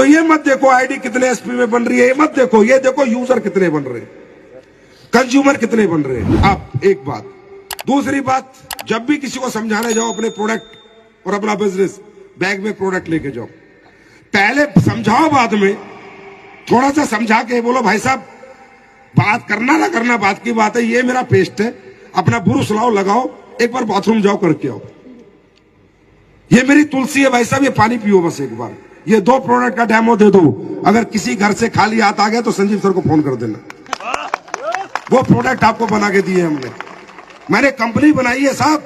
तो ये मत देखो आईडी कितने एसपी में बन रही है, ये मत देखो, ये देखो यूजर कितने बन रहे हैं, कंज्यूमर कितने बन रहे हैं। आप एक बात, दूसरी बात, जब भी किसी को समझाने जाओ अपने प्रोडक्ट और अपना बिजनेस, बैग में प्रोडक्ट लेके जाओ, पहले समझाओ, बाद में थोड़ा सा समझा के बोलो भाई साहब बात करना ना करना बात की बात है, ये मेरा पेस्ट है, अपना बुरुश लाओ लगाओ, एक बार बाथरूम जाओ करके आओ, ये मेरी तुलसी है भाई साहब, ये पानी पियो बस एक बार, ये 2 प्रोडक्ट का डेमो दे दो। अगर किसी घर से खाली हाथ आ गया तो संजीव सर को फोन कर देना, वो प्रोडक्ट आपको बना के दिए हमने, मैंने कंपनी बनाई है साहब।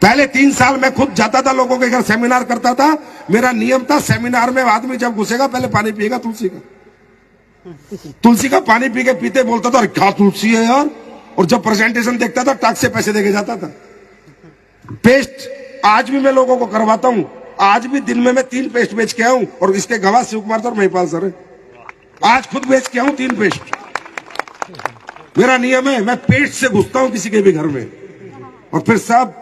पहले 3 साल मैं खुद जाता था लोगों के घर, सेमिनार करता था, मेरा नियम था सेमिनार में आदमी जब घुसेगा पहले पानी पिएगा तुलसी का पानी पी के पीते बोलता था अरे क्या तुलसी है यार, और जब प्रेजेंटेशन देखता था टैक्स से पैसे देके जाता था। पेस्ट आज भी मैं लोगों को करवाता हूं, आज भी दिन में मैं 3 पेस्ट बेच के आऊं, और इसके गवाह शिव कुमार सर महिपाल सर है, आज खुद बेच के आऊं 3 पेस्ट। मेरा नियम है, मैं पेस्ट से घुसता हूं किसी के भी घर में, और फिर साहब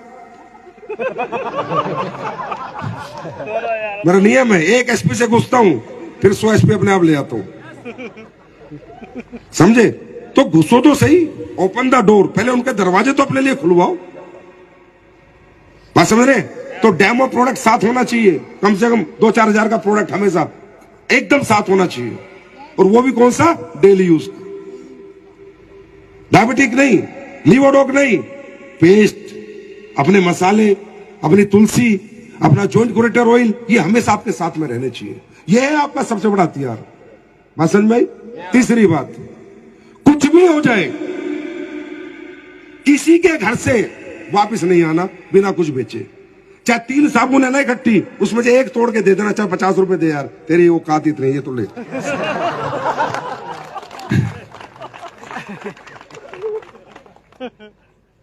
मेरा नियम है, 1 एसपी से घुसता हूं, फिर 100 एसपी अपने आप ले आता हूं, समझे? तो घुसो तो सही, ओपन द डोर, पहले उनके दरवाजे तो अपने लिए खुलवाओ, बात समझ रहे? तो डेमो प्रोडक्ट साथ होना चाहिए, कम से कम 2-4 हजार का प्रोडक्ट हमेशा एकदम साथ होना चाहिए, और वो भी कौन सा? डेली यूज का, डायबिटिक नहीं, लीवोडोक नहीं, पेस्ट, अपने मसाले, अपनी तुलसी, अपना जॉइंट क्यूरेटर ऑयल, ये हमेशा आपके साथ में रहने चाहिए, ये है आपका सबसे बड़ा हथियार, बात समझ में? तीसरी बात, कुछ भी हो जाए किसी के घर से वापस नहीं आना बिना कुछ बेचे, चाहे 3 साबुन है ना इकट्ठी, उसमें से 1 तोड़ के दे देना, चाहे 50 रुपए दे यार, तेरी वो कात इतनी, ये तो ले।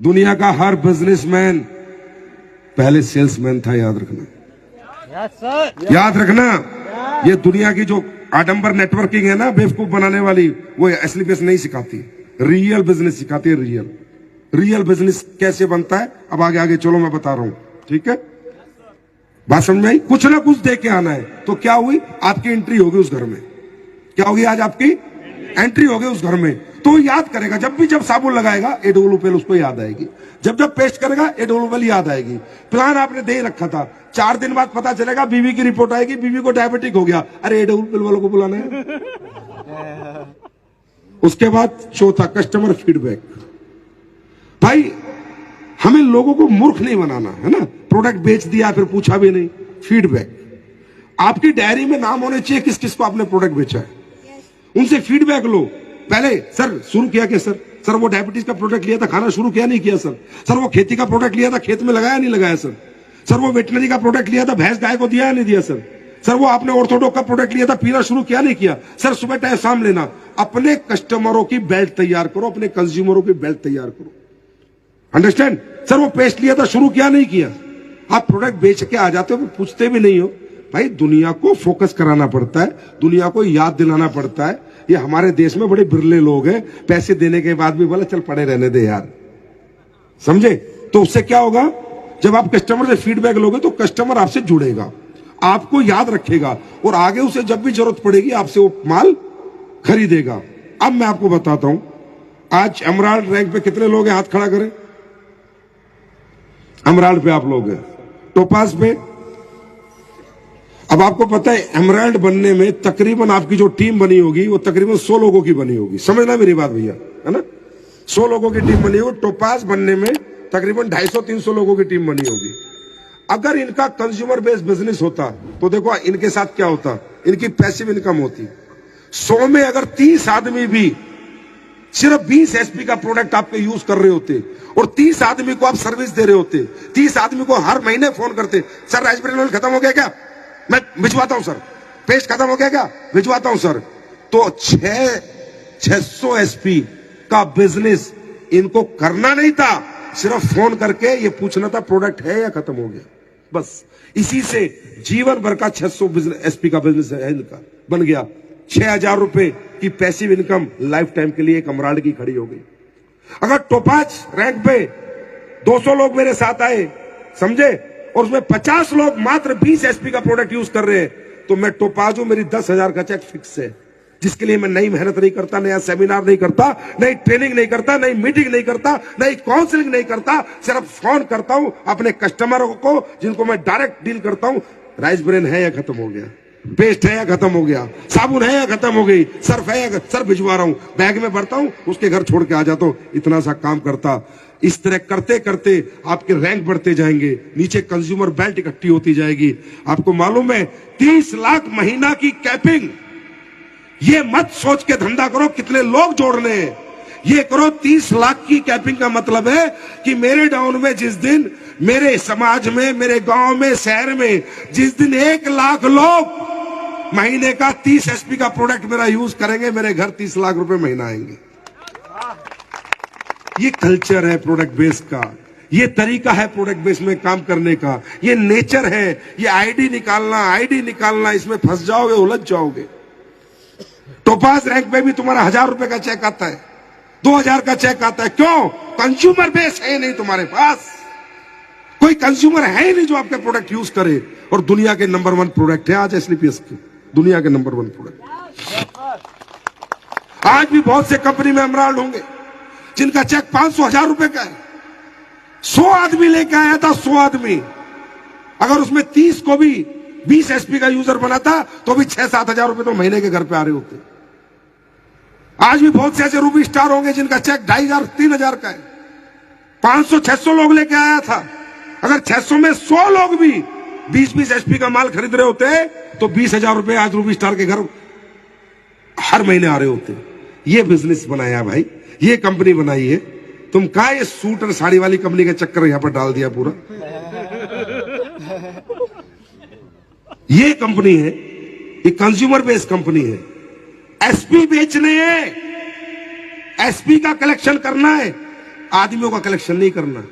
दुनिया का हर बिजनेसमैन पहले सेल्समैन था, याद रखना, याद रखना। ये दुनिया की जो आडंबर नेटवर्किंग है ना, बेवकूफ बनाने वाली, वो असली बिजनेस नहीं सिखाती, रियल बिजनेस सिखाती है। रियल बिजनेस कैसे बनता है, अब आगे आगे चलो मैं बता रहा हूं, ठीक है? बात समझ में आई? कुछ ना कुछ दे के आना है। तो क्या हुई, आपकी एंट्री होगी उस घर में, क्या होगी आज आपकी एंट्री होगी उस घर में, तो याद करेगा, जब साबुन लगाएगा एडोलुपेल उसको याद आएगी, जब पेस्ट करेगा एडोलुपेल याद आएगी। प्लान आपने दे रखा था, 4 दिन बाद पता चलेगा बीवी की रिपोर्ट आएगी, बीवी को डायबिटिक हो गया, अरे एडोलुपेल वालों को बुलाना है। उसके बाद चौथा, कस्टमर फीडबैक। भाई हमें लोगों को मूर्ख नहीं बनाना है ना, प्रोडक्ट बेच दिया फिर पूछा भी नहीं, फीडबैक। आपकी डायरी में नाम होने चाहिए किस किस को आपने प्रोडक्ट बेचा है, उनसे फीडबैक लो। पहले सर शुरू किया क्या सर वो डायबिटीज का प्रोडक्ट लिया था, खाना शुरू किया नहीं किया सर वो खेती का प्रोडक्ट लिया था, खेत में लगाया नहीं लगाया सर वो वेटनरी का प्रोडक्ट लिया था, भैंस गाय को दिया नहीं दिया सर वो आपने ऑर्थोडॉक्स का प्रोडक्ट लिया था, पीना शुरू किया नहीं किया सर, सुबह टाइम शाम लेना। अपने कस्टमरों की बेल्ट तैयार करो, अपने कंज्यूमरों की बेल्ट तैयार करो, अंडरस्टैंड? सर वो पेस्ट लिया था, शुरू किया नहीं किया। आप प्रोडक्ट बेच के आ जाते हो, पूछते भी नहीं हो। भाई दुनिया को फोकस कराना पड़ता है, दुनिया को याद दिलाना पड़ता है। ये हमारे देश में बड़े बिरले लोग हैं, पैसे देने के बाद भी बोले चल पड़े रहने दे यार, समझे? तो उससे क्या होगा, जब आप कस्टमर से फीडबैक लोगे तो कस्टमर आपसे जुड़ेगा, आपको याद रखेगा, और आगे उसे जब भी जरूरत पड़ेगी आपसे वो माल खरीदेगा। अब मैं आपको बताता हूं, आज एमराल्ड रैंक पे कितने लोग हैं, हाथ खड़ा करें। एमराल्ड पे आप लोग हैं, टोपाज पे। अब आपको पता है एमराल्ड बनने में तकरीबन आपकी जो टीम बनी होगी वो तकरीबन 100 लोगों की बनी होगी, समझना मेरी बात भैया, है ना? 100 लोगों की टीम बनी होगी। टोपाज बनने में तकरीबन 250-300 लोगों की टीम बनी होगी। अगर इनका कंज्यूमर बेस्ड बिजनेस होता तो देखो इनके साथ क्या होता, इनकी पैसिव इनकम होती। 100 में अगर 30 आदमी भी सिर्फ 20 एसपी का प्रोडक्ट आपके यूज कर रहे होते, और 30 आदमी को आप सर्विस दे रहे होते, 30 आदमी को हर महीने फोन करते, सर राइसब्रेन ऑयल खत्म हो गया क्या, मैं भिजवाता हूं सर, पेस्ट खत्म हो गया क्या, भिजवाता हूं सर, तो 600 एसपी का बिजनेस इनको करना नहीं था, सिर्फ फोन करके ये पूछना था प्रोडक्ट है या खत्म हो गया, बस। इसी से जीवन भर का 600 एसपी का बिजनेस है इनका बन गया। 6,000 रुपए की पैसिव इनकम लाइफ टाइम के लिए एक एमराल्ड की खड़ी हो गई। अगर टोपाज रैंक पे 200 लोग मेरे साथ आए, समझे, और उसमें 50 लोग मात्र 20 एसपी का प्रोडक्ट यूज कर रहे हैं, तो मैं टोपाज हूं, मेरी 10,000 का चेक फिक्स है, जिसके लिए मैं नई मेहनत नहीं करता, नया सेमिनार नहीं करता, नई ट्रेनिंग नहीं करता, नई मीटिंग नहीं करता, नई काउंसलिंग नहीं करता, सिर्फ फोन करता हूं अपने कस्टमरों को जिनको मैं डायरेक्ट डील करता हूं। राइस ब्रेन है या खत्म हो गया, पेस्ट है या खत्म हो गया, साबुन है या खत्म हो गई, सर्फ है या सर भिजवा रहा हूं, बैग में भरता हूं, उसके घर छोड़ के आ जाता हूं। इतना सा काम करता। इस तरह करते करते आपके रैंक बढ़ते जाएंगे, नीचे कंज्यूमर बेल्ट इकट्ठी होती जाएगी। आपको मालूम है 30 लाख महीना की कैपिंग, ये मत सोच के धंधा करो कितने लोग जोड़ने हैं, ये करो 30 लाख की कैपिंग का मतलब है कि मेरे डाउन में जिस दिन, मेरे समाज में, मेरे गांव में, शहर में जिस दिन 1 लाख लोग महीने का 30 एसपी का प्रोडक्ट मेरा यूज करेंगे, मेरे घर 30 लाख रुपए महीना आएंगे। ये कल्चर है प्रोडक्ट बेस का, ये तरीका है प्रोडक्ट बेस में काम करने का, ये नेचर है। ये आईडी निकालना, इसमें फंस जाओगे, उलझ जाओगे। टोपाज रैंक में भी तुम्हारा 1000 रुपए का चेक आता है, 2000 का चेक आता है। क्यों? कंज्यूमर बेस है नहीं तुम्हारे पास, कोई कंज्यूमर है ही नहीं जो आपके प्रोडक्ट यूज करे। और दुनिया के नंबर 1 प्रोडक्ट है आज एसलीपीएस की, दुनिया के नंबर 1 प्रोडक्ट। आज भी बहुत से कंपनी में एमराल्ड होंगे जिनका चेक 500-1000 रुपए का है। 100 आदमी लेके आया था, 100 आदमी, अगर उसमें 30 को भी 20 एसपी का यूजर बनाता तो भी 6-7 हजार रुपए तो महीने के घर पे आ रहे होते। आज भी बहुत से ऐसे रूबी स्टार होंगे जिनका चेक 2500-3000 का है, 500-600 लोग लेके आया था। अगर 600 में 100 लोग भी 20-20 एसपी का माल खरीद रहे होते तो 20,000 रुपए आज रूबी स्टार के घर हर महीने आ रहे होते। ये बिजनेस बनाया भाई, ये कंपनी बनाई है। तुम कहा ये सूट और साड़ी वाली कंपनी का चक्कर यहां पर डाल दिया पूरा। ये कंपनी है, ये कंज्यूमर बेस्ड कंपनी है। एसपी बेचने हैं, एसपी का कलेक्शन करना है, आदमियों का कलेक्शन नहीं करना।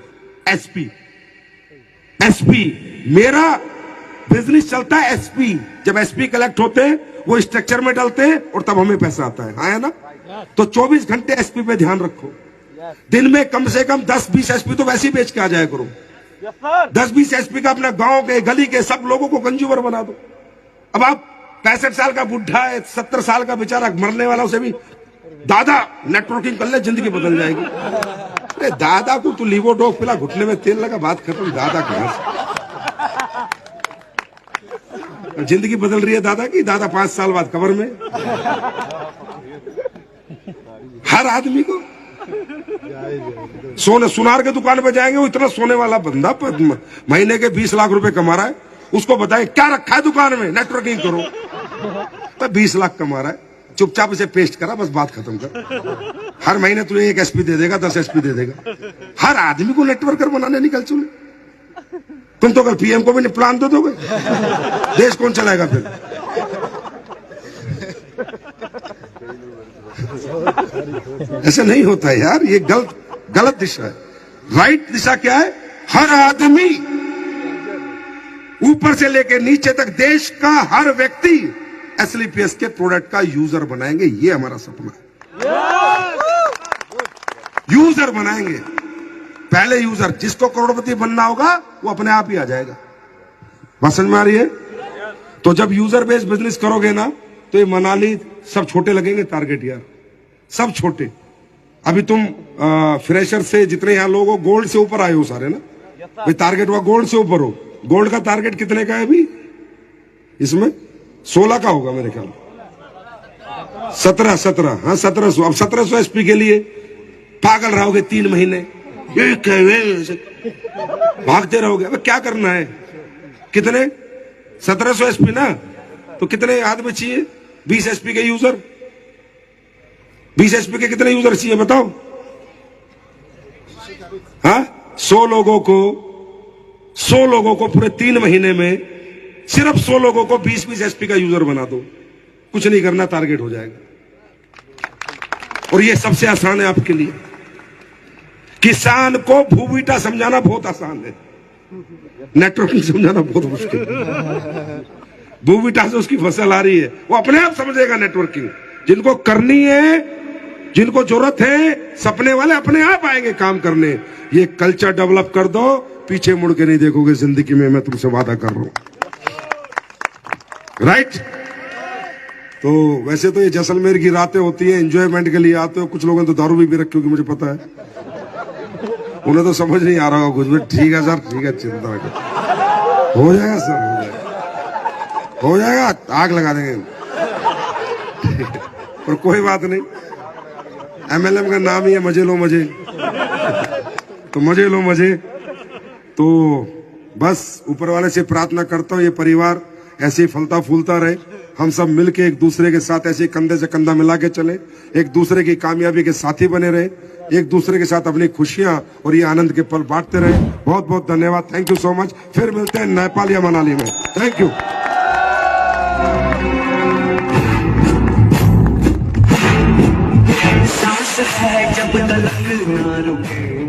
एसपी मेरा बिजनेस चलता है एसपी। जब एसपी कलेक्ट होते हैं वो स्ट्रक्चर में डालते हैं और तब हमें पैसा आता है। आया ना? तो 24 घंटे एसपी पे ध्यान रखो। दिन में कम से कम 10-20 एसपी तो वैसे ही बेच के आ जाया करो। 10-20 एसपी का अपना गांव के, गली के सब लोगों को कंज्यूमर बना दो। अब आप 65 साल का बुढ़ा है, 70 साल का बेचारा मरने वाला, उसे भी दादा नेटवर्किंग कर ले, जिंदगी बदल जाएगी। अरे दादा को तू लीवोडोप पिला, घुटने में तेल लगा, बात खत्म। दादा कहां से जिंदगी बदल रही है दादा की? दादा 5 साल बाद कब्र में। हर आदमी को सोने सुनार के दुकान पे जाएंगे, वो इतना सोने वाला बंदा महीने के 20 लाख रुपए कमा रहा है, उसको बताएं क्या रखा है दुकान में, नेटवर्किंग करो। तो 20 लाख कमा रहा है, चुपचाप इसे पेस्ट करा, बस बात खत्म कर। हर महीने तुझे 1 एसपी दे देगा, 10 एसपी दे देगा। हर आदमी को नेटवर्कर बनाने निकल चुने। तुम तो कल पीएम को भी प्लान दे दोगे, देश कौन चलाएगा फिर? ऐसा नहीं होता यार, ये गलत दिशा है। राइट दिशा क्या है? हर आदमी ऊपर से लेकर नीचे तक देश का हर व्यक्ति एसलीपीएस के प्रोडक्ट का यूजर बनाएंगे। ये हमारा सपना है, यूजर बनाएंगे। पहले यूजर, जिसको करोड़पति बनना होगा वो अपने आप ही आ जाएगा। बात समझ में आ रही है? तो जब यूजर बेस्ड बिजनेस करोगे ना, तो ये मनाली सब छोटे लगेंगे टारगेट यार, सब छोटे। अभी तुम फ्रेशर से जितने यहां लोग हो, गोल्ड से ऊपर आए हो सारे ना भाई, टारगेट हुआ गोल्ड से ऊपर हो। गोल्ड का टारगेट कितने का है अभी? इसमें 16 का होगा मेरे ख्याल, 17 हाँ 1700। अब 1700 एसपी के लिए पागल रहोगे 3 महीने, भागते रहोगे। अब क्या करना है? कितने? 1700 एसपी ना, तो कितने आदमी चाहिए? 20 एसपी के यूजर। 20 एसपी के कितने यूजर चाहिए बताओ? हाँ, 100 लोगों को पूरे 3 महीने में, सिर्फ 100 लोगों को 20-20 एसपी का यूजर बना दो। कुछ नहीं करना, टारगेट हो जाएगा। और ये सबसे आसान है आपके लिए। किसान को भूबीटा समझाना बहुत आसान है, नेटवर्किंग समझाना बहुत मुश्किल है। भूबीटा से उसकी फसल आ रही है, वो अपने आप समझेगा नेटवर्किंग। जिनको करनी है, जिनको जरूरत है, सपने वाले अपने आप आएंगे काम करने। ये कल्चर डेवलप कर दो, पीछे मुड़ के नहीं देखोगे जिंदगी में, मैं तुमसे वादा कर रहा हूं। राइट। तो वैसे तो ये जैसलमेर की रातें होती हैं, एंजॉयमेंट के लिए आते हो। कुछ लोगों ने तो दारू भी रखी होगी, मुझे पता है। उन्हें तो समझ नहीं आ रहा होगा कुछ भी। ठीक है सर, ठीक है, चिंता मत, हो जाएगा सर, हो जाएगा, आग लगा देंगे। पर कोई बात नहीं, एमएलएम का नाम ही है मजे लो मजे, तो मजे लो मजे। तो बस ऊपर वाले से प्रार्थना करता हूँ ये परिवार ऐसे ही फलता फूलता रहे, हम सब मिलके एक दूसरे के साथ ऐसे कंधे से कंधा मिला के चले, एक दूसरे की कामयाबी के साथी बने रहे, एक दूसरे के साथ अपनी खुशियां और ये आनंद के पल बांटते रहे। बहुत बहुत धन्यवाद, थैंक यू सो मच। फिर मिलते हैं नेपाल या मनाली में। Thank you. सांस है जब तक ना रुके।